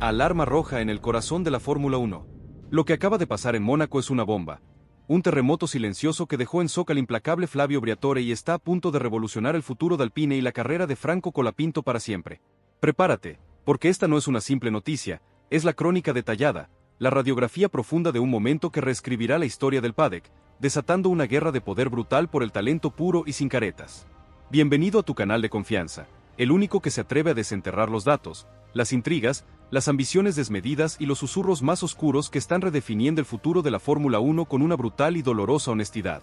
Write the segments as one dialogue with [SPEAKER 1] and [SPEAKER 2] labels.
[SPEAKER 1] Alarma roja en el corazón de la Fórmula 1. Lo que acaba de pasar en Mónaco es una bomba. Un terremoto silencioso que dejó en shock al implacable Flavio Briatore y está a punto de revolucionar el futuro de Alpine y la carrera de Franco Colapinto para siempre. Prepárate, porque esta no es una simple noticia, es la crónica detallada, la radiografía profunda de un momento que reescribirá la historia del paddock, desatando una guerra de poder brutal por el talento puro y sin caretas. Bienvenido a tu canal de confianza, el único que se atreve a desenterrar los datos, las intrigas, las ambiciones desmedidas y los susurros más oscuros que están redefiniendo el futuro de la Fórmula 1 con una brutal y dolorosa honestidad.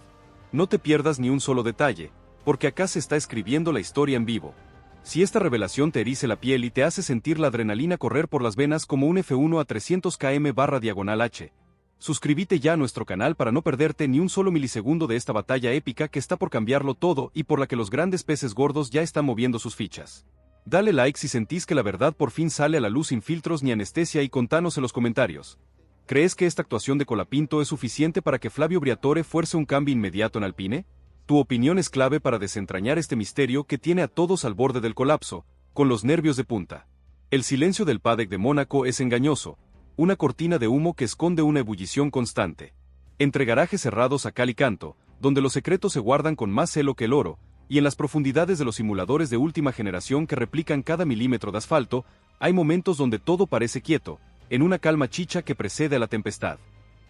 [SPEAKER 1] No te pierdas ni un solo detalle, porque acá se está escribiendo la historia en vivo. Si esta revelación te erice la piel y te hace sentir la adrenalina correr por las venas como un F1 a 300 km/h, suscríbete ya a nuestro canal para no perderte ni un solo milisegundo de esta batalla épica que está por cambiarlo todo y por la que los grandes peces gordos ya están moviendo sus fichas. Dale like si sentís que la verdad por fin sale a la luz sin filtros ni anestesia y contanos en los comentarios. ¿Crees que esta actuación de Colapinto es suficiente para que Flavio Briatore fuerce un cambio inmediato en Alpine? Tu opinión es clave para desentrañar este misterio que tiene a todos al borde del colapso, con los nervios de punta. El silencio del paddock de Mónaco es engañoso, una cortina de humo que esconde una ebullición constante. Entre garajes cerrados a cal y canto, donde los secretos se guardan con más celo que el oro, y en las profundidades de los simuladores de última generación que replican cada milímetro de asfalto, hay momentos donde todo parece quieto, en una calma chicha que precede a la tempestad.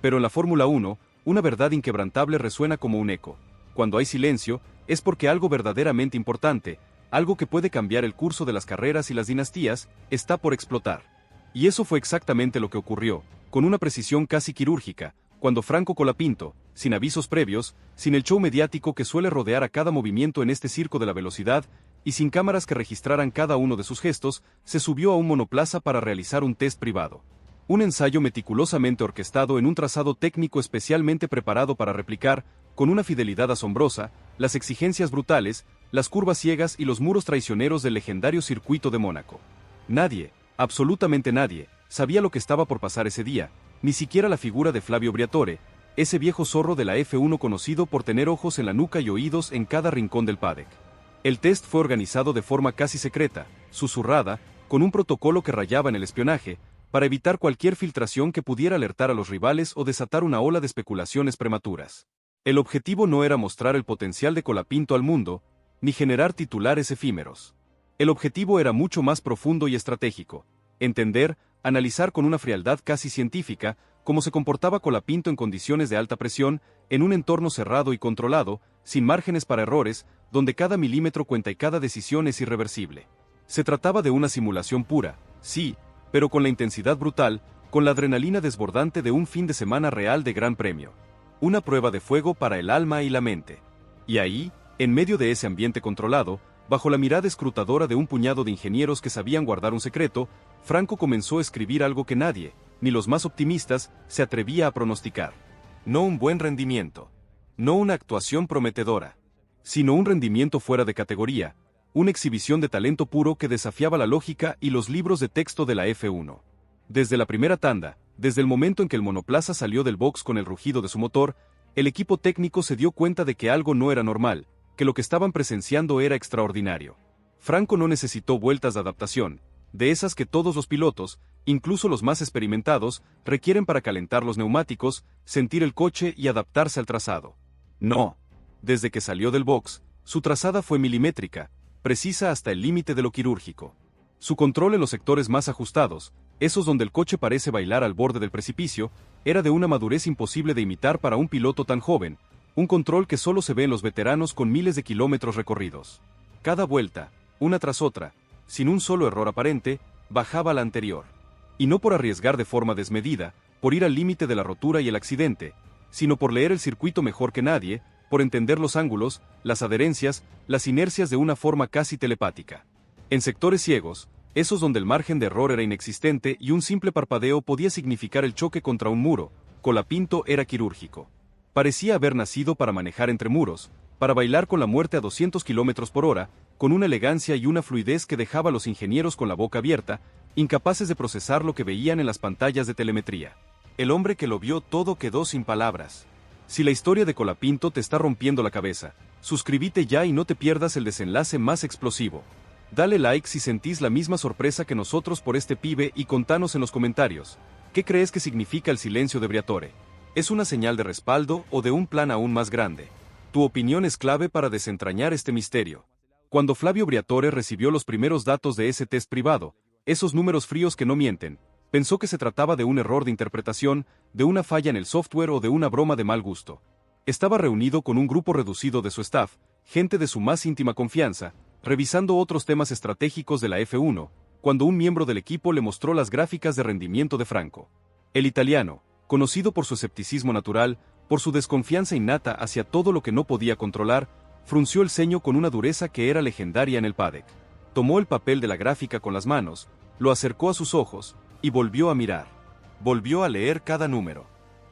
[SPEAKER 1] Pero en la Fórmula 1, una verdad inquebrantable resuena como un eco. Cuando hay silencio, es porque algo verdaderamente importante, algo que puede cambiar el curso de las carreras y las dinastías, está por explotar. Y eso fue exactamente lo que ocurrió, con una precisión casi quirúrgica, cuando Franco Colapinto, sin avisos previos, sin el show mediático que suele rodear a cada movimiento en este circo de la velocidad, y sin cámaras que registraran cada uno de sus gestos, se subió a un monoplaza para realizar un test privado. Un ensayo meticulosamente orquestado en un trazado técnico especialmente preparado para replicar, con una fidelidad asombrosa, las exigencias brutales, las curvas ciegas y los muros traicioneros del legendario circuito de Mónaco. Nadie, absolutamente nadie, sabía lo que estaba por pasar ese día, ni siquiera la figura de Flavio Briatore, ese viejo zorro de la F1 conocido por tener ojos en la nuca y oídos en cada rincón del paddock. El test fue organizado de forma casi secreta, susurrada, con un protocolo que rayaba en el espionaje, para evitar cualquier filtración que pudiera alertar a los rivales o desatar una ola de especulaciones prematuras. El objetivo no era mostrar el potencial de Colapinto al mundo, ni generar titulares efímeros. El objetivo era mucho más profundo y estratégico: entender, analizar con una frialdad casi científica, cómo se comportaba Colapinto en condiciones de alta presión, en un entorno cerrado y controlado, sin márgenes para errores, donde cada milímetro cuenta y cada decisión es irreversible. Se trataba de una simulación pura, sí, pero con la intensidad brutal, con la adrenalina desbordante de un fin de semana real de Gran Premio. Una prueba de fuego para el alma y la mente. Y ahí, en medio de ese ambiente controlado, bajo la mirada escrutadora de un puñado de ingenieros que sabían guardar un secreto, Franco comenzó a escribir algo que nadie, ni los más optimistas, se atrevía a pronosticar. No un buen rendimiento. No una actuación prometedora. Sino un rendimiento fuera de categoría, una exhibición de talento puro que desafiaba la lógica y los libros de texto de la F1. Desde la primera tanda, desde el momento en que el monoplaza salió del box con el rugido de su motor, el equipo técnico se dio cuenta de que algo no era normal, que lo que estaban presenciando era extraordinario. Franco no necesitó vueltas de adaptación, de esas que todos los pilotos, incluso los más experimentados, requieren para calentar los neumáticos, sentir el coche y adaptarse al trazado. No. Desde que salió del box, su trazada fue milimétrica, precisa hasta el límite de lo quirúrgico. Su control en los sectores más ajustados, esos donde el coche parece bailar al borde del precipicio, era de una madurez imposible de imitar para un piloto tan joven, un control que solo se ve en los veteranos con miles de kilómetros recorridos. Cada vuelta, una tras otra, sin un solo error aparente, bajaba la anterior. Y no por arriesgar de forma desmedida, por ir al límite de la rotura y el accidente, sino por leer el circuito mejor que nadie, por entender los ángulos, las adherencias, las inercias de una forma casi telepática. En sectores ciegos, esos donde el margen de error era inexistente y un simple parpadeo podía significar el choque contra un muro, Colapinto era quirúrgico. Parecía haber nacido para manejar entre muros, para bailar con la muerte a 200 km/h, con una elegancia y una fluidez que dejaba a los ingenieros con la boca abierta, incapaces de procesar lo que veían en las pantallas de telemetría. El hombre que lo vio todo quedó sin palabras. Si la historia de Colapinto te está rompiendo la cabeza, suscríbete ya y no te pierdas el desenlace más explosivo. Dale like si sentís la misma sorpresa que nosotros por este pibe y contanos en los comentarios, ¿qué crees que significa el silencio de Briatore? ¿Es una señal de respaldo o de un plan aún más grande? Tu opinión es clave para desentrañar este misterio. Cuando Flavio Briatore recibió los primeros datos de ese test privado, esos números fríos que no mienten, pensó que se trataba de un error de interpretación, de una falla en el software o de una broma de mal gusto. Estaba reunido con un grupo reducido de su staff, gente de su más íntima confianza, revisando otros temas estratégicos de la F1, cuando un miembro del equipo le mostró las gráficas de rendimiento de Franco. El italiano, conocido por su escepticismo natural, por su desconfianza innata hacia todo lo que no podía controlar, frunció el ceño con una dureza que era legendaria en el paddock. Tomó el papel de la gráfica con las manos, lo acercó a sus ojos, y volvió a mirar. Volvió a leer cada número.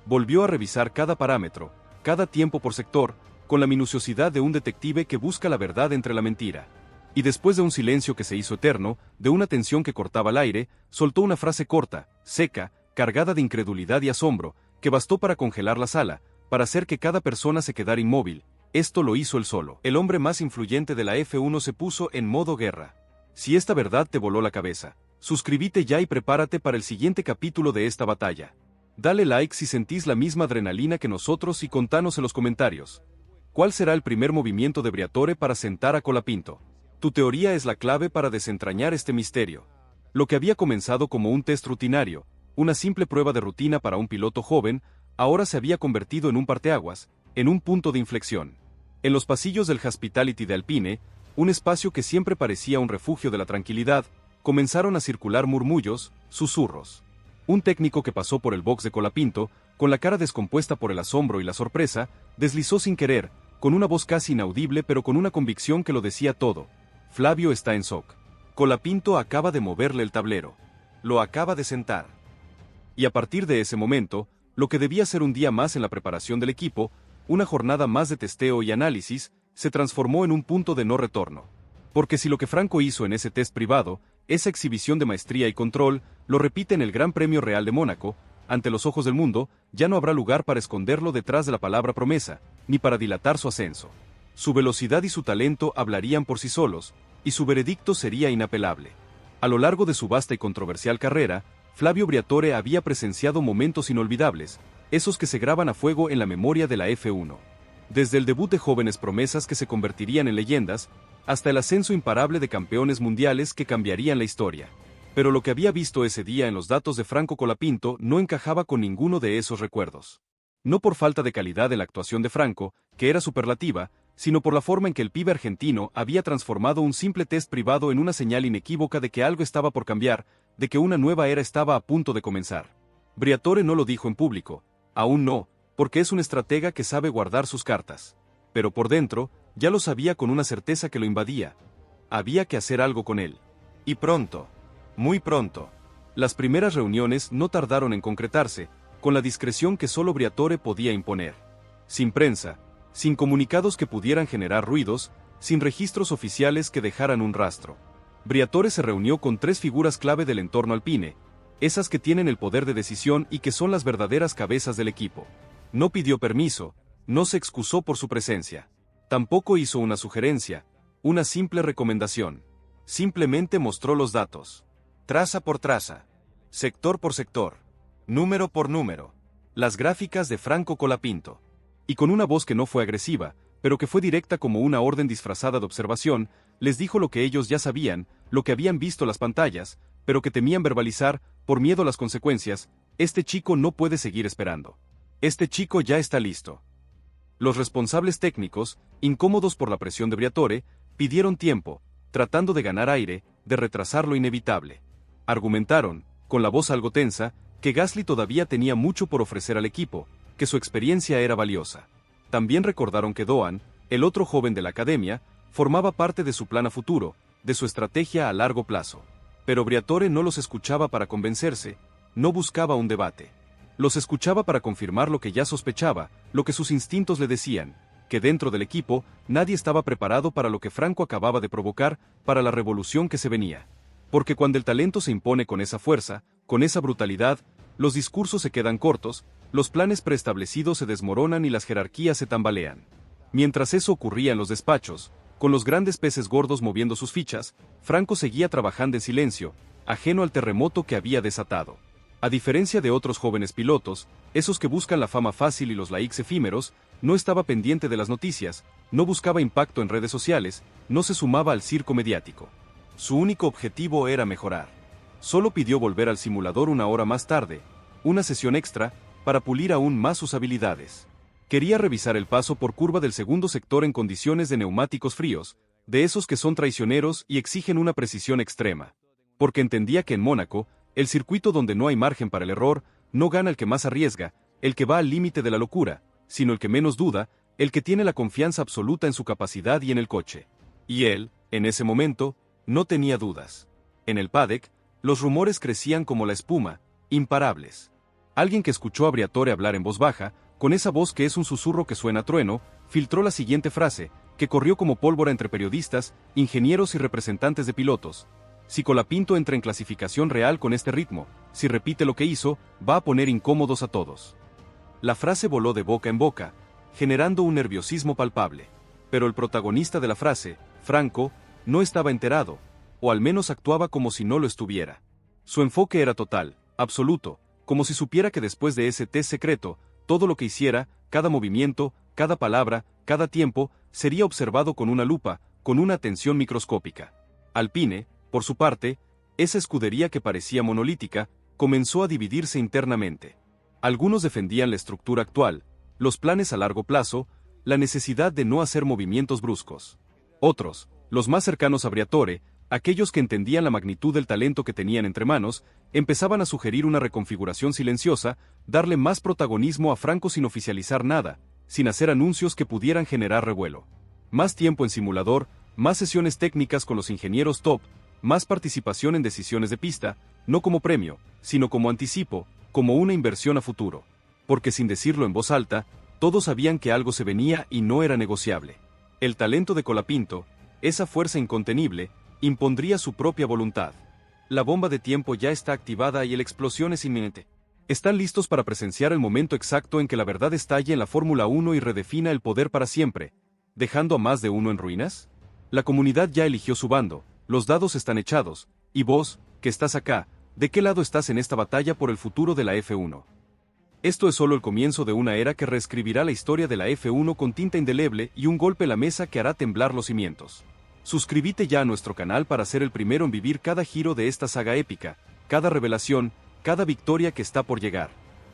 [SPEAKER 1] Volvió a revisar cada parámetro, cada tiempo por sector, con la minuciosidad de un detective que busca la verdad entre la mentira. Y después de un silencio que se hizo eterno, de una tensión que cortaba el aire, soltó una frase corta, seca, cargada de incredulidad y asombro, que bastó para congelar la sala, para hacer que cada persona se quedara inmóvil. Esto lo hizo él solo. El hombre más influyente de la F1 se puso en modo guerra. Si esta verdad te voló la cabeza, suscríbete ya y prepárate para el siguiente capítulo de esta batalla. Dale like si sentís la misma adrenalina que nosotros y contanos en los comentarios. ¿Cuál será el primer movimiento de Briatore para sentar a Colapinto? Tu teoría es la clave para desentrañar este misterio. Lo que había comenzado como un test rutinario, una simple prueba de rutina para un piloto joven, ahora se había convertido en un parteaguas, en un punto de inflexión. En los pasillos del Hospitality de Alpine, un espacio que siempre parecía un refugio de la tranquilidad, comenzaron a circular murmullos, susurros. Un técnico que pasó por el box de Colapinto, con la cara descompuesta por el asombro y la sorpresa, deslizó sin querer, con una voz casi inaudible pero con una convicción que lo decía todo. Flavio está en shock. Colapinto acaba de moverle el tablero. Lo acaba de sentar. Y a partir de ese momento, lo que debía ser un día más en la preparación del equipo, una jornada más de testeo y análisis, se transformó en un punto de no retorno. Porque si lo que Franco hizo en ese test privado, esa exhibición de maestría y control, lo repite en el Gran Premio Real de Mónaco, ante los ojos del mundo, ya no habrá lugar para esconderlo detrás de la palabra promesa, ni para dilatar su ascenso. Su velocidad y su talento hablarían por sí solos, y su veredicto sería inapelable. A lo largo de su vasta y controversial carrera, Flavio Briatore había presenciado momentos inolvidables, esos que se graban a fuego en la memoria de la F1. Desde el debut de jóvenes promesas que se convertirían en leyendas, hasta el ascenso imparable de campeones mundiales que cambiarían la historia. Pero lo que había visto ese día en los datos de Franco Colapinto no encajaba con ninguno de esos recuerdos. No por falta de calidad en la actuación de Franco, que era superlativa, sino por la forma en que el pibe argentino había transformado un simple test privado en una señal inequívoca de que algo estaba por cambiar, de que una nueva era estaba a punto de comenzar. Briatore no lo dijo en público, aún no, porque es un estratega que sabe guardar sus cartas. Pero por dentro, ya lo sabía con una certeza que lo invadía. Había que hacer algo con él. Y pronto. Muy pronto. Las primeras reuniones no tardaron en concretarse, con la discreción que solo Briatore podía imponer. Sin prensa, sin comunicados que pudieran generar ruidos, sin registros oficiales que dejaran un rastro. Briatore se reunió con 3 figuras clave del entorno alpine, esas que tienen el poder de decisión y que son las verdaderas cabezas del equipo. No pidió permiso, no se excusó por su presencia. Tampoco hizo una sugerencia, una simple recomendación. Simplemente mostró los datos. Traza por traza. Sector por sector. Número por número. Las gráficas de Franco Colapinto. Y con una voz que no fue agresiva, pero que fue directa como una orden disfrazada de observación, les dijo lo que ellos ya sabían, lo que habían visto las pantallas, pero que temían verbalizar, por miedo a las consecuencias. Este chico no puede seguir esperando. Este chico ya está listo. Los responsables técnicos, incómodos por la presión de Briatore, pidieron tiempo, tratando de ganar aire, de retrasar lo inevitable. Argumentaron, con la voz algo tensa, que Gasly todavía tenía mucho por ofrecer al equipo, que su experiencia era valiosa. También recordaron que Doan, el otro joven de la academia, formaba parte de su plan a futuro, de su estrategia a largo plazo. Pero Briatore no los escuchaba para convencerse, no buscaba un debate. Los escuchaba para confirmar lo que ya sospechaba, lo que sus instintos le decían, que dentro del equipo nadie estaba preparado para lo que Franco acababa de provocar, para la revolución que se venía. Porque cuando el talento se impone con esa fuerza, con esa brutalidad, los discursos se quedan cortos, los planes preestablecidos se desmoronan y las jerarquías se tambalean. Mientras eso ocurría en los despachos, Con los grandes peces gordos moviendo sus fichas, Franco seguía trabajando en silencio, ajeno al terremoto que había desatado. A diferencia de otros jóvenes pilotos, esos que buscan la fama fácil y los likes efímeros, no estaba pendiente de las noticias, no buscaba impacto en redes sociales, no se sumaba al circo mediático. Su único objetivo era mejorar. Solo pidió volver al simulador una hora más tarde, una sesión extra, para pulir aún más sus habilidades. Quería revisar el paso por curva del segundo sector en condiciones de neumáticos fríos, de esos que son traicioneros y exigen una precisión extrema. Porque entendía que en Mónaco, el circuito donde no hay margen para el error, no gana el que más arriesga, el que va al límite de la locura, sino el que menos duda, el que tiene la confianza absoluta en su capacidad y en el coche. Y él, en ese momento, no tenía dudas. En el paddock, los rumores crecían como la espuma, imparables. Alguien que escuchó a Briatore hablar en voz baja, con esa voz que es un susurro que suena a trueno, filtró la siguiente frase, que corrió como pólvora entre periodistas, ingenieros y representantes de pilotos. Si Colapinto entra en clasificación real con este ritmo, si repite lo que hizo, va a poner incómodos a todos. La frase voló de boca en boca, generando un nerviosismo palpable. Pero el protagonista de la frase, Franco, no estaba enterado, o al menos actuaba como si no lo estuviera. Su enfoque era total, absoluto, como si supiera que después de ese test secreto, todo lo que hiciera, cada movimiento, cada palabra, cada tiempo, sería observado con una lupa, con una atención microscópica. Alpine, por su parte, esa escudería que parecía monolítica, comenzó a dividirse internamente. Algunos defendían la estructura actual, los planes a largo plazo, la necesidad de no hacer movimientos bruscos. Otros, los más cercanos a Briatore, aquellos que entendían la magnitud del talento que tenían entre manos, empezaban a sugerir una reconfiguración silenciosa, darle más protagonismo a Franco sin oficializar nada, sin hacer anuncios que pudieran generar revuelo. Más tiempo en simulador, más sesiones técnicas con los ingenieros top, más participación en decisiones de pista, no como premio, sino como anticipo, como una inversión a futuro. Porque sin decirlo en voz alta, todos sabían que algo se venía y no era negociable. El talento de Colapinto, esa fuerza incontenible, impondría su propia voluntad. La bomba de tiempo ya está activada y la explosión es inminente. Están listos para presenciar el momento exacto en que la verdad estalle en la Fórmula 1 y redefina el poder para siempre, dejando a más de uno en ruinas. La comunidad ya eligió su bando, los dados están echados, y vos, que estás acá, ¿de qué lado estás en esta batalla por el futuro de la F1? Esto es solo el comienzo de una era que reescribirá la historia de la F1 con tinta indeleble y un golpe a la mesa que hará temblar los cimientos. Suscríbete ya a nuestro canal para ser el primero en vivir cada giro de esta saga épica, cada revelación, cada victoria que está por llegar.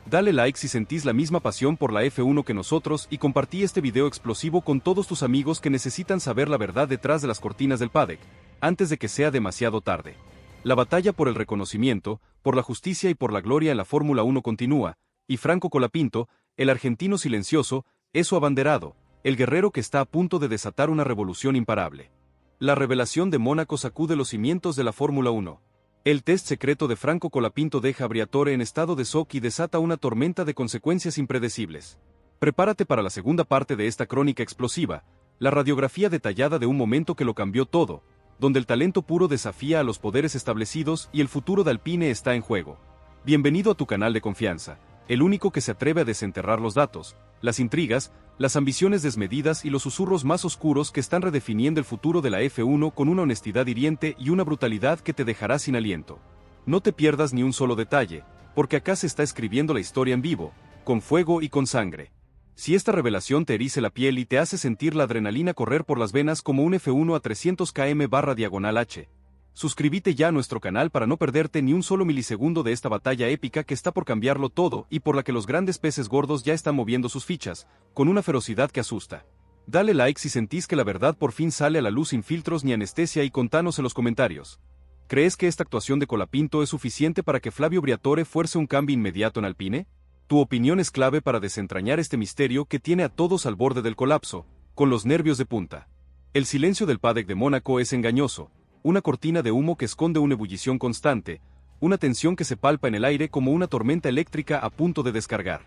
[SPEAKER 1] Dale like si sentís la misma pasión por la F1 que nosotros y compartí este video explosivo con todos tus amigos que necesitan saber la verdad detrás de las cortinas del paddock, antes de que sea demasiado tarde. La batalla por el reconocimiento, por la justicia y por la gloria en la Fórmula 1 continúa, y Franco Colapinto, el argentino silencioso, es su abanderado, el guerrero que está a punto de desatar una revolución imparable. La revelación de Mónaco sacude los cimientos de la Fórmula 1. El test secreto de Franco Colapinto deja a Briatore en estado de shock y desata una tormenta de consecuencias impredecibles. Prepárate para la segunda parte de esta crónica explosiva, la radiografía detallada de un momento que lo cambió todo, donde el talento puro desafía a los poderes establecidos y el futuro de Alpine está en juego. Bienvenido a tu canal de confianza, el único que se atreve a desenterrar los datos, las intrigas, las ambiciones desmedidas y los susurros más oscuros que están redefiniendo el futuro de la F1 con una honestidad hiriente y una brutalidad que te dejará sin aliento. No te pierdas ni un solo detalle, porque acá se está escribiendo la historia en vivo, con fuego y con sangre. Si esta revelación te erice la piel y te hace sentir la adrenalina correr por las venas como un F1 a 300 km/h, suscríbete ya a nuestro canal para no perderte ni un solo milisegundo de esta batalla épica que está por cambiarlo todo y por la que los grandes peces gordos ya están moviendo sus fichas, con una ferocidad que asusta. Dale like si sentís que la verdad por fin sale a la luz sin filtros ni anestesia y contanos en los comentarios. ¿Crees que esta actuación de Colapinto es suficiente para que Flavio Briatore fuerce un cambio inmediato en Alpine? Tu opinión es clave para desentrañar este misterio que tiene a todos al borde del colapso, con los nervios de punta. El silencio del paddock de Mónaco es engañoso, una cortina de humo que esconde una ebullición constante, una tensión que se palpa en el aire como una tormenta eléctrica a punto de descargar.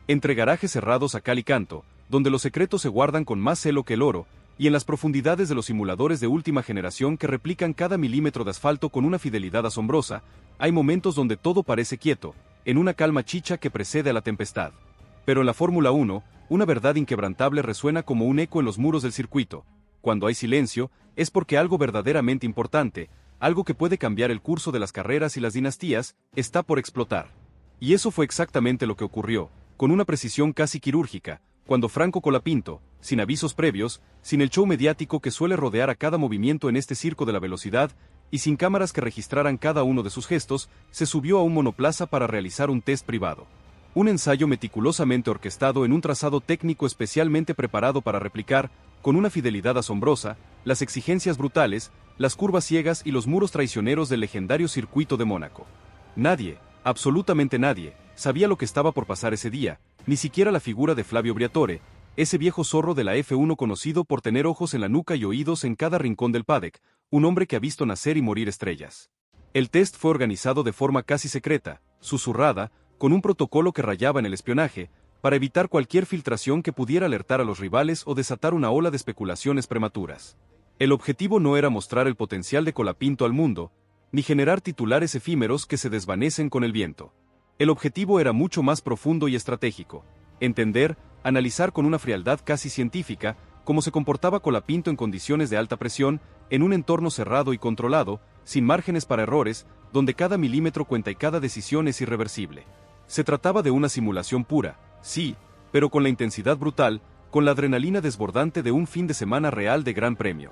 [SPEAKER 1] Entre garajes cerrados a cal y canto, donde los secretos se guardan con más celo que el oro, y en las profundidades de los simuladores de última generación que replican cada milímetro de asfalto con una fidelidad asombrosa, hay momentos donde todo parece quieto, en una calma chicha que precede a la tempestad. Pero en la Fórmula 1, una verdad inquebrantable resuena como un eco en los muros del circuito. cuando hay silencio, es porque algo verdaderamente importante, algo que puede cambiar el curso de las carreras y las dinastías, está por explotar. Y eso fue exactamente lo que ocurrió, con una precisión casi quirúrgica, cuando Franco Colapinto, sin avisos previos, sin el show mediático que suele rodear a cada movimiento en este circo de la velocidad, y sin cámaras que registraran cada uno de sus gestos, se subió a un monoplaza para realizar un test privado. Un ensayo meticulosamente orquestado en un trazado técnico especialmente preparado para replicar, con una fidelidad asombrosa, las exigencias brutales, las curvas ciegas y los muros traicioneros del legendario circuito de Mónaco. Nadie, absolutamente nadie, sabía lo que estaba por pasar ese día, ni siquiera la figura de Flavio Briatore, ese viejo zorro de la F1 conocido por tener ojos en la nuca y oídos en cada rincón del paddock, un hombre que ha visto nacer y morir estrellas. El test fue organizado de forma casi secreta, susurrada, con un protocolo que rayaba en el espionaje, para evitar cualquier filtración que pudiera alertar a los rivales o desatar una ola de especulaciones prematuras. El objetivo no era mostrar el potencial de Colapinto al mundo, ni generar titulares efímeros que se desvanecen con el viento. El objetivo era mucho más profundo y estratégico: entender, analizar con una frialdad casi científica, cómo se comportaba Colapinto en condiciones de alta presión, en un entorno cerrado y controlado, sin márgenes para errores, donde cada milímetro cuenta y cada decisión es irreversible. Se trataba de una simulación pura, sí, pero con la intensidad brutal, con la adrenalina desbordante de un fin de semana real de Gran Premio.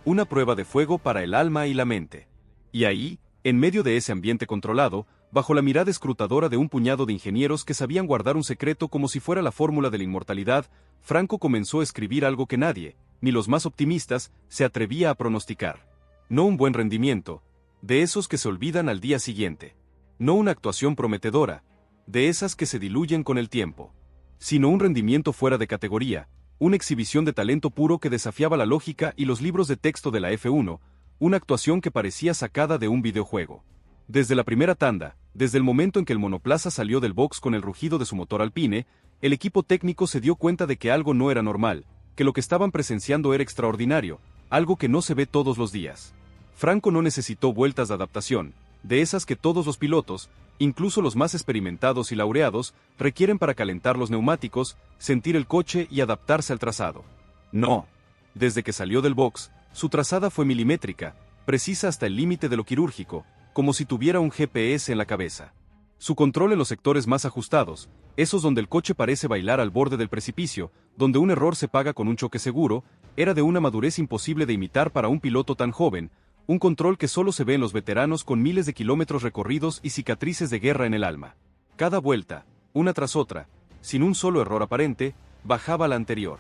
[SPEAKER 1] Una prueba de fuego para el alma y la mente. Y ahí, en medio de ese ambiente controlado, bajo la mirada escrutadora de un puñado de ingenieros que sabían guardar un secreto como si fuera la fórmula de la inmortalidad, Franco comenzó a escribir algo que nadie, ni los más optimistas, se atrevía a pronosticar. No un buen rendimiento, de esos que se olvidan al día siguiente. No una actuación prometedora, de esas que se diluyen con el tiempo. Sino un rendimiento fuera de categoría, una exhibición de talento puro que desafiaba la lógica y los libros de texto de la F1, una actuación que parecía sacada de un videojuego. Desde la primera tanda, desde el momento en que el monoplaza salió del box con el rugido de su motor Alpine, el equipo técnico se dio cuenta de que algo no era normal, que lo que estaban presenciando era extraordinario, algo que no se ve todos los días. Franco no necesitó vueltas de adaptación, de esas que todos los pilotos, incluso los más experimentados y laureados, requieren para calentar los neumáticos, sentir el coche y adaptarse al trazado. No. Desde que salió del box, su trazada fue milimétrica, precisa hasta el límite de lo quirúrgico, como si tuviera un GPS en la cabeza. Su control en los sectores más ajustados, esos donde el coche parece bailar al borde del precipicio, donde un error se paga con un choque seguro, era de una madurez imposible de imitar para un piloto tan joven, un control que solo se ve en los veteranos con miles de kilómetros recorridos y cicatrices de guerra en el alma. Cada vuelta, una tras otra, sin un solo error aparente, bajaba la anterior.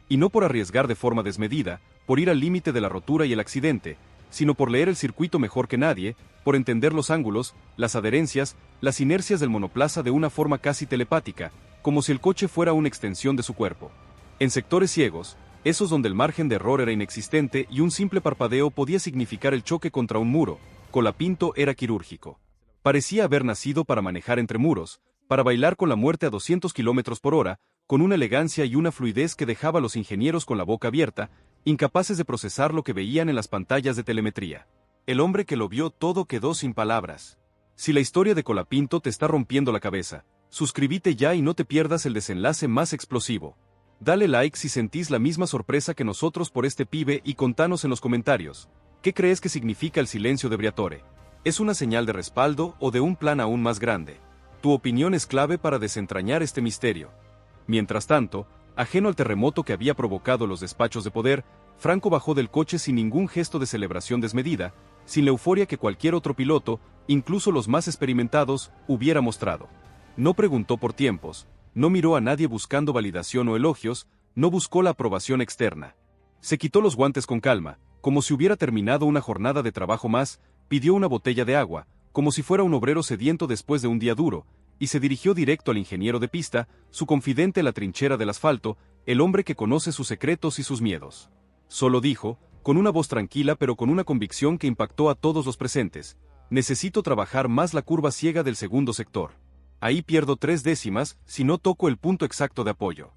[SPEAKER 1] Y no por arriesgar de forma desmedida, por ir al límite de la rotura y el accidente, sino por leer el circuito mejor que nadie, por entender los ángulos, las adherencias, las inercias del monoplaza de una forma casi telepática, como si el coche fuera una extensión de su cuerpo. En sectores ciegos, esos donde el margen de error era inexistente y un simple parpadeo podía significar el choque contra un muro, Colapinto era quirúrgico. Parecía haber nacido para manejar entre muros, para bailar con la muerte a 200 km por hora, con una elegancia y una fluidez que dejaba a los ingenieros con la boca abierta, incapaces de procesar lo que veían en las pantallas de telemetría. El hombre que lo vio todo quedó sin palabras. Si la historia de Colapinto te está rompiendo la cabeza, suscríbete ya y no te pierdas el desenlace más explosivo. Dale like si sentís la misma sorpresa que nosotros por este pibe y contanos en los comentarios. ¿Qué crees que significa el silencio de Briatore? ¿Es una señal de respaldo o de un plan aún más grande? Tu opinión es clave para desentrañar este misterio. Mientras tanto, ajeno al terremoto que había provocado los despachos de poder, Franco bajó del coche sin ningún gesto de celebración desmedida, sin la euforia que cualquier otro piloto, incluso los más experimentados, hubiera mostrado. No preguntó por tiempos, no miró a nadie buscando validación o elogios, no buscó la aprobación externa. Se quitó los guantes con calma, como si hubiera terminado una jornada de trabajo más, pidió una botella de agua, como si fuera un obrero sediento después de un día duro, y se dirigió directo al ingeniero de pista, su confidente en la trinchera del asfalto, el hombre que conoce sus secretos y sus miedos. Solo dijo, con una voz tranquila pero con una convicción que impactó a todos los presentes: necesito trabajar más la curva ciega del segundo sector. Ahí pierdo 3 décimas si no toco el punto exacto de apoyo.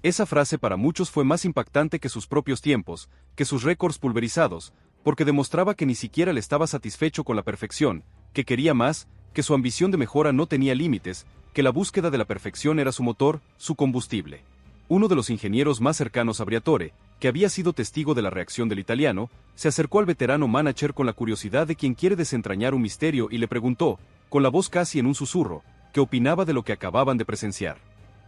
[SPEAKER 1] Esa frase para muchos fue más impactante que sus propios tiempos, que sus récords pulverizados, porque demostraba que ni siquiera le estaba satisfecho con la perfección, que quería más, que su ambición de mejora no tenía límites, que la búsqueda de la perfección era su motor, su combustible. Uno de los ingenieros más cercanos a Briatore, que había sido testigo de la reacción del italiano, se acercó al veterano manager con la curiosidad de quien quiere desentrañar un misterio y le preguntó, con la voz casi en un susurro, qué opinaba de lo que acababan de presenciar.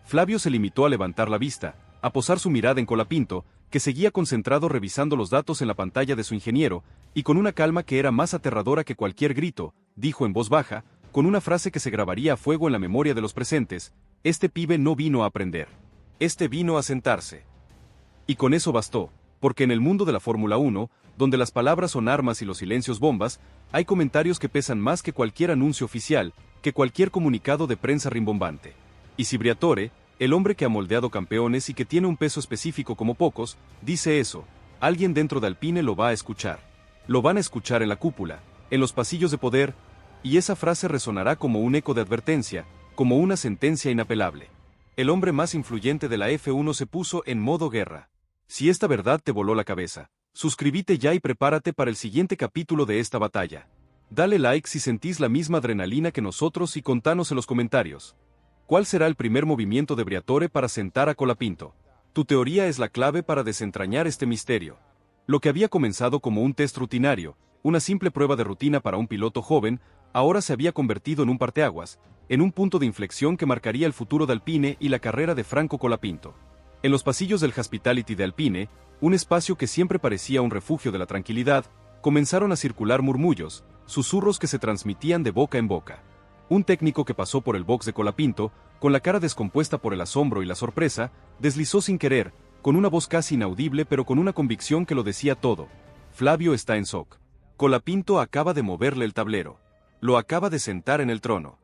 [SPEAKER 1] Flavio se limitó a levantar la vista, a posar su mirada en Colapinto, que seguía concentrado revisando los datos en la pantalla de su ingeniero, y con una calma que era más aterradora que cualquier grito, dijo en voz baja, con una frase que se grabaría a fuego en la memoria de los presentes: este pibe no vino a aprender. Este vino a sentarse. Y con eso bastó, porque en el mundo de la Fórmula 1, donde las palabras son armas y los silencios bombas, hay comentarios que pesan más que cualquier anuncio oficial, que cualquier comunicado de prensa rimbombante. Y si Briatore, el hombre que ha moldeado campeones y que tiene un peso específico como pocos, dice eso, alguien dentro de Alpine lo va a escuchar. Lo van a escuchar en la cúpula, en los pasillos de poder, y esa frase resonará como un eco de advertencia, como una sentencia inapelable. El hombre más influyente de la F1 se puso en modo guerra. Si esta verdad te voló la cabeza, suscríbete ya y prepárate para el siguiente capítulo de esta batalla. Dale like si sentís la misma adrenalina que nosotros y contanos en los comentarios. ¿Cuál será el primer movimiento de Briatore para sentar a Colapinto? Tu teoría es la clave para desentrañar este misterio. Lo que había comenzado como un test rutinario, una simple prueba de rutina para un piloto joven, ahora se había convertido en un parteaguas, en un punto de inflexión que marcaría el futuro de Alpine y la carrera de Franco Colapinto. En los pasillos del Hospitality de Alpine, un espacio que siempre parecía un refugio de la tranquilidad, comenzaron a circular murmullos, susurros que se transmitían de boca en boca. Un técnico que pasó por el box de Colapinto, con la cara descompuesta por el asombro y la sorpresa, deslizó sin querer, con una voz casi inaudible pero con una convicción que lo decía todo: Flavio está en shock. Colapinto acaba de moverle el tablero. Lo acaba de sentar en el trono.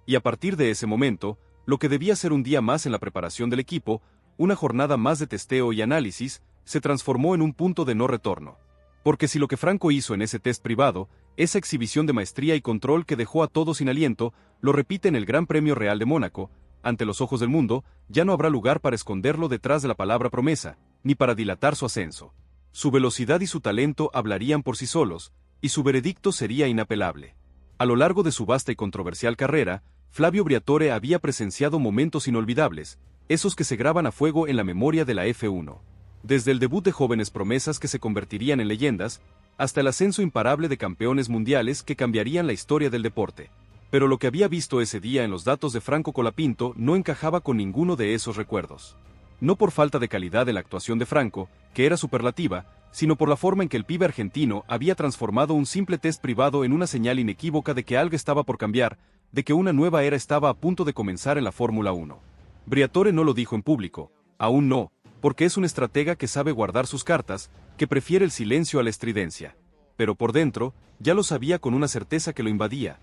[SPEAKER 1] Y a partir de ese momento, lo que debía ser un día más en la preparación del equipo, una jornada más de testeo y análisis, se transformó en un punto de no retorno. Porque si lo que Franco hizo en ese test privado, esa exhibición de maestría y control que dejó a todos sin aliento, lo repite en el Gran Premio Real de Mónaco, ante los ojos del mundo, ya no habrá lugar para esconderlo detrás de la palabra promesa, ni para dilatar su ascenso. Su velocidad y su talento hablarían por sí solos, y su veredicto sería inapelable. A lo largo de su vasta y controversial carrera, Flavio Briatore había presenciado momentos inolvidables, esos que se graban a fuego en la memoria de la F1. Desde el debut de jóvenes promesas que se convertirían en leyendas, hasta el ascenso imparable de campeones mundiales que cambiarían la historia del deporte. Pero lo que había visto ese día en los datos de Franco Colapinto no encajaba con ninguno de esos recuerdos. No por falta de calidad de la actuación de Franco, que era superlativa, sino por la forma en que el pibe argentino había transformado un simple test privado en una señal inequívoca de que algo estaba por cambiar, de que una nueva era estaba a punto de comenzar en la Fórmula 1. Briatore no lo dijo en público, aún no, porque es un estratega que sabe guardar sus cartas, que prefiere el silencio a la estridencia. Pero por dentro, ya lo sabía con una certeza que lo invadía.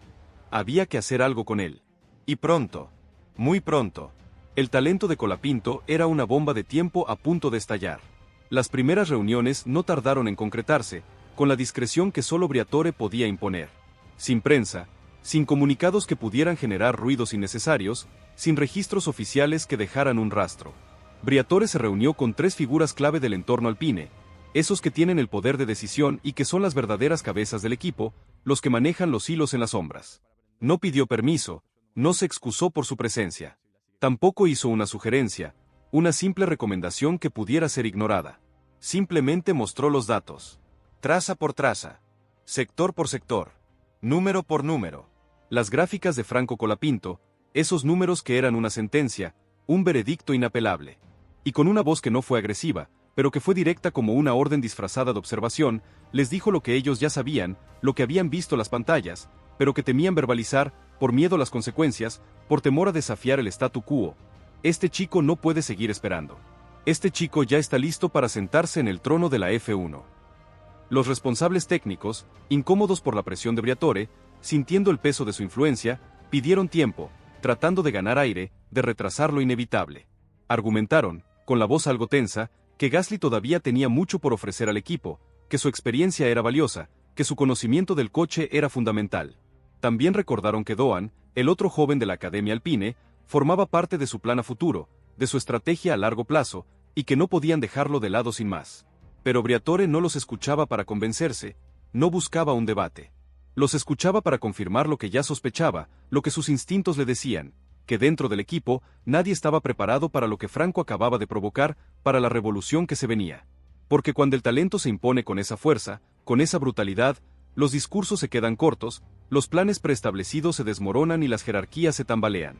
[SPEAKER 1] Había que hacer algo con él. Y pronto. Muy pronto. El talento de Colapinto era una bomba de tiempo a punto de estallar. Las primeras reuniones no tardaron en concretarse, con la discreción que solo Briatore podía imponer. Sin prensa, sin comunicados que pudieran generar ruidos innecesarios, sin registros oficiales que dejaran un rastro. Briatore se reunió con 3 figuras clave del entorno Alpine, esos que tienen el poder de decisión y que son las verdaderas cabezas del equipo, los que manejan los hilos en las sombras. No pidió permiso, no se excusó por su presencia. Tampoco hizo una sugerencia, una simple recomendación que pudiera ser ignorada. Simplemente mostró los datos. Traza por traza. Sector por sector. Número por número. Las gráficas de Franco Colapinto, esos números que eran una sentencia, un veredicto inapelable. Y con una voz que no fue agresiva, pero que fue directa como una orden disfrazada de observación, les dijo lo que ellos ya sabían, lo que habían visto las pantallas, pero que temían verbalizar, por miedo a las consecuencias, por temor a desafiar el statu quo. Este chico no puede seguir esperando. Este chico ya está listo para sentarse en el trono de la F1. Los responsables técnicos, incómodos por la presión de Briatore, sintiendo el peso de su influencia, pidieron tiempo, tratando de ganar aire, de retrasar lo inevitable. Argumentaron, con la voz algo tensa, que Gasly todavía tenía mucho por ofrecer al equipo, que su experiencia era valiosa, que su conocimiento del coche era fundamental. También recordaron que Doan, el otro joven de la Academia Alpine, formaba parte de su plan a futuro, de su estrategia a largo plazo, y que no podían dejarlo de lado sin más. Pero Briatore no los escuchaba para convencerse, no buscaba un debate. Los escuchaba para confirmar lo que ya sospechaba, lo que sus instintos le decían: que dentro del equipo nadie estaba preparado para lo que Franco acababa de provocar, para la revolución que se venía. Porque cuando el talento se impone con esa fuerza, con esa brutalidad, los discursos se quedan cortos, los planes preestablecidos se desmoronan y las jerarquías se tambalean.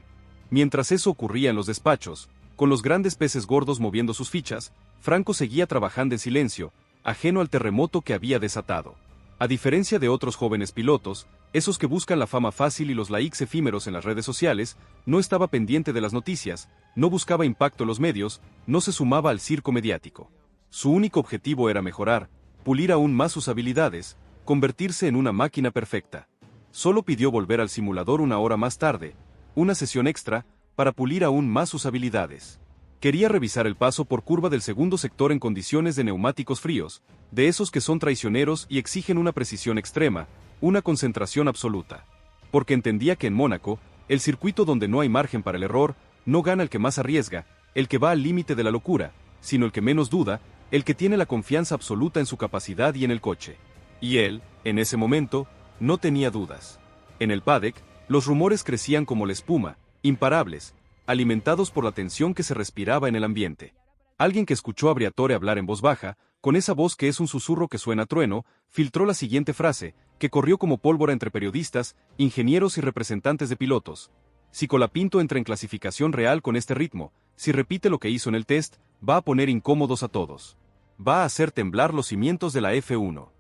[SPEAKER 1] Mientras eso ocurría en los despachos, con los grandes peces gordos moviendo sus fichas, Franco seguía trabajando en silencio, ajeno al terremoto que había desatado. A diferencia de otros jóvenes pilotos, esos que buscan la fama fácil y los likes efímeros en las redes sociales, no estaba pendiente de las noticias, no buscaba impacto en los medios, no se sumaba al circo mediático. Su único objetivo era mejorar, pulir aún más sus habilidades, convertirse en una máquina perfecta. Solo pidió volver al simulador una hora más tarde, una sesión extra, para pulir aún más sus habilidades. Quería revisar el paso por curva del segundo sector en condiciones de neumáticos fríos, de esos que son traicioneros y exigen una precisión extrema, una concentración absoluta. Porque entendía que en Mónaco, el circuito donde no hay margen para el error, no gana el que más arriesga, el que va al límite de la locura, sino el que menos duda, el que tiene la confianza absoluta en su capacidad y en el coche. Y él, en ese momento, no tenía dudas. En el paddock, los rumores crecían como la espuma, imparables, alimentados por la tensión que se respiraba en el ambiente. Alguien que escuchó a Briatore hablar en voz baja, con esa voz que es un susurro que suena a trueno, filtró la siguiente frase, que corrió como pólvora entre periodistas, ingenieros y representantes de pilotos. Si Colapinto entra en clasificación real con este ritmo, si repite lo que hizo en el test, va a poner incómodos a todos. Va a hacer temblar los cimientos de la F1.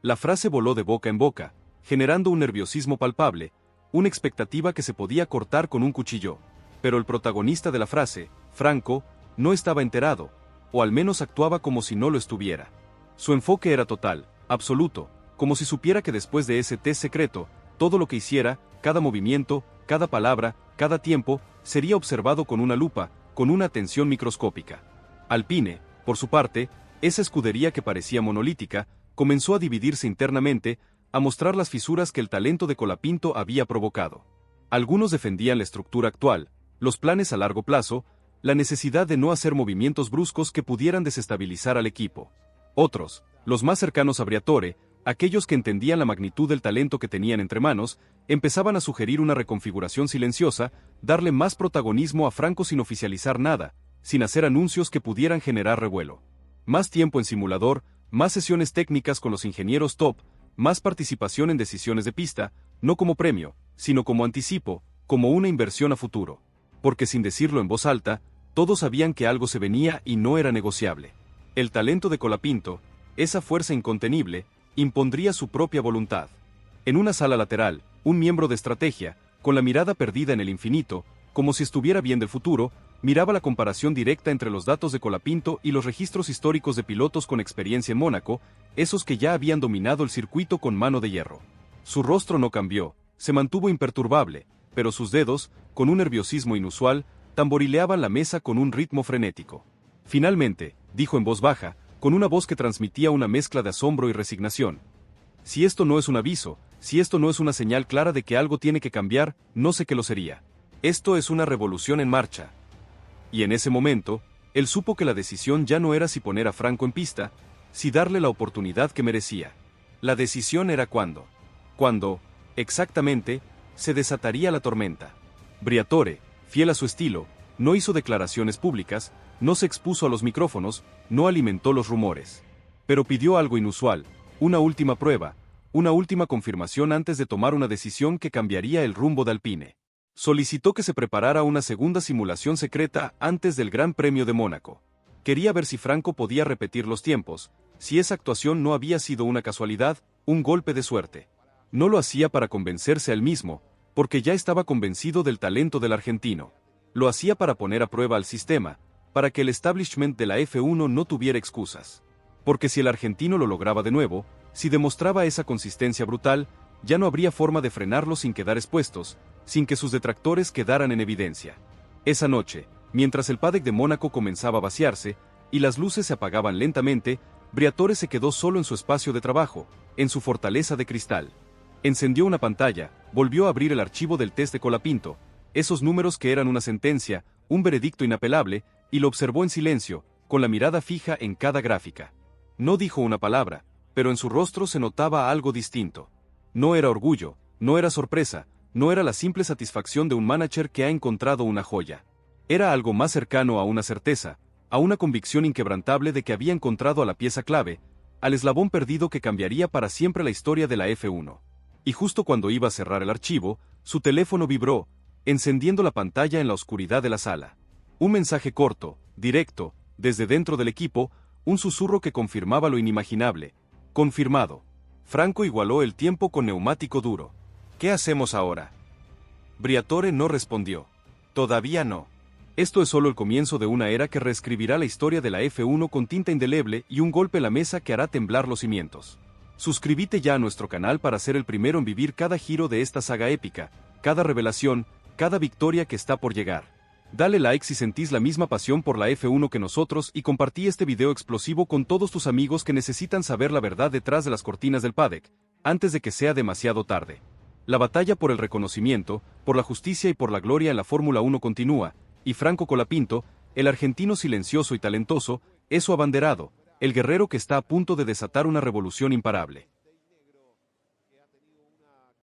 [SPEAKER 1] La frase voló de boca en boca, generando un nerviosismo palpable, una expectativa que se podía cortar con un cuchillo. Pero el protagonista de la frase, Franco, no estaba enterado, o al menos actuaba como si no lo estuviera. Su enfoque era total, absoluto, como si supiera que después de ese test secreto, todo lo que hiciera, cada movimiento, cada palabra, cada tiempo, sería observado con una lupa, con una atención microscópica. Alpine, por su parte, esa escudería que parecía monolítica, comenzó a dividirse internamente, a mostrar las fisuras que el talento de Colapinto había provocado. Algunos defendían la estructura actual, los planes a largo plazo, la necesidad de no hacer movimientos bruscos que pudieran desestabilizar al equipo. Otros, los más cercanos a Briatore, aquellos que entendían la magnitud del talento que tenían entre manos, empezaban a sugerir una reconfiguración silenciosa, darle más protagonismo a Franco sin oficializar nada, sin hacer anuncios que pudieran generar revuelo. Más tiempo en simulador, más sesiones técnicas con los ingenieros top, más participación en decisiones de pista, no como premio, sino como anticipo, como una inversión a futuro. Porque sin decirlo en voz alta, todos sabían que algo se venía y no era negociable. El talento de Colapinto, esa fuerza incontenible, impondría su propia voluntad. En una sala lateral, un miembro de estrategia, con la mirada perdida en el infinito, como si estuviera viendo el futuro, miraba la comparación directa entre los datos de Colapinto y los registros históricos de pilotos con experiencia en Mónaco, esos que ya habían dominado el circuito con mano de hierro. Su rostro no cambió, se mantuvo imperturbable, pero sus dedos, con un nerviosismo inusual, tamborileaban la mesa con un ritmo frenético. Finalmente, dijo en voz baja, con una voz que transmitía una mezcla de asombro y resignación. Si esto no es un aviso, si esto no es una señal clara de que algo tiene que cambiar, no sé qué lo sería. Esto es una revolución en marcha. Y en ese momento, él supo que la decisión ya no era si poner a Franco en pista, si darle la oportunidad que merecía. La decisión era cuándo. Cuándo, exactamente, se desataría la tormenta. Briatore, fiel a su estilo, no hizo declaraciones públicas, no se expuso a los micrófonos, no alimentó los rumores. Pero pidió algo inusual, una última prueba, una última confirmación antes de tomar una decisión que cambiaría el rumbo de Alpine. Solicitó que se preparara una segunda simulación secreta antes del Gran Premio de Mónaco. Quería ver si Franco podía repetir los tiempos, si esa actuación no había sido una casualidad, un golpe de suerte. No lo hacía para convencerse a él mismo, porque ya estaba convencido del talento del argentino. Lo hacía para poner a prueba al sistema, para que el establishment de la F1 no tuviera excusas. Porque si el argentino lo lograba de nuevo, si demostraba esa consistencia brutal, ya no habría forma de frenarlo sin quedar expuestos, sin que sus detractores quedaran en evidencia. Esa noche, mientras el paddock de Mónaco comenzaba a vaciarse, y las luces se apagaban lentamente, Briatore se quedó solo en su espacio de trabajo, en su fortaleza de cristal. Encendió una pantalla, volvió a abrir el archivo del test de Colapinto, esos números que eran una sentencia, un veredicto inapelable, y lo observó en silencio, con la mirada fija en cada gráfica. No dijo una palabra, pero en su rostro se notaba algo distinto. No era orgullo, no era sorpresa, no era la simple satisfacción de un manager que ha encontrado una joya. Era algo más cercano a una certeza, a una convicción inquebrantable de que había encontrado a la pieza clave, al eslabón perdido que cambiaría para siempre la historia de la F1. Y justo cuando iba a cerrar el archivo, su teléfono vibró, encendiendo la pantalla en la oscuridad de la sala. Un mensaje corto, directo, desde dentro del equipo, un susurro que confirmaba lo inimaginable. Confirmado. Franco igualó el tiempo con neumático duro. ¿Qué hacemos ahora? Briatore no respondió. Todavía no. Esto es solo el comienzo de una era que reescribirá la historia de la F1 con tinta indeleble y un golpe a la mesa que hará temblar los cimientos. Suscríbete ya a nuestro canal para ser el primero en vivir cada giro de esta saga épica, cada revelación, cada victoria que está por llegar. Dale like si sentís la misma pasión por la F1 que nosotros y compartí este video explosivo con todos tus amigos que necesitan saber la verdad detrás de las cortinas del paddock, antes de que sea demasiado tarde. La batalla por el reconocimiento, por la justicia y por la gloria en la Fórmula 1 continúa, y Franco Colapinto, el argentino silencioso y talentoso, es su abanderado, el guerrero que está a punto de desatar una revolución imparable.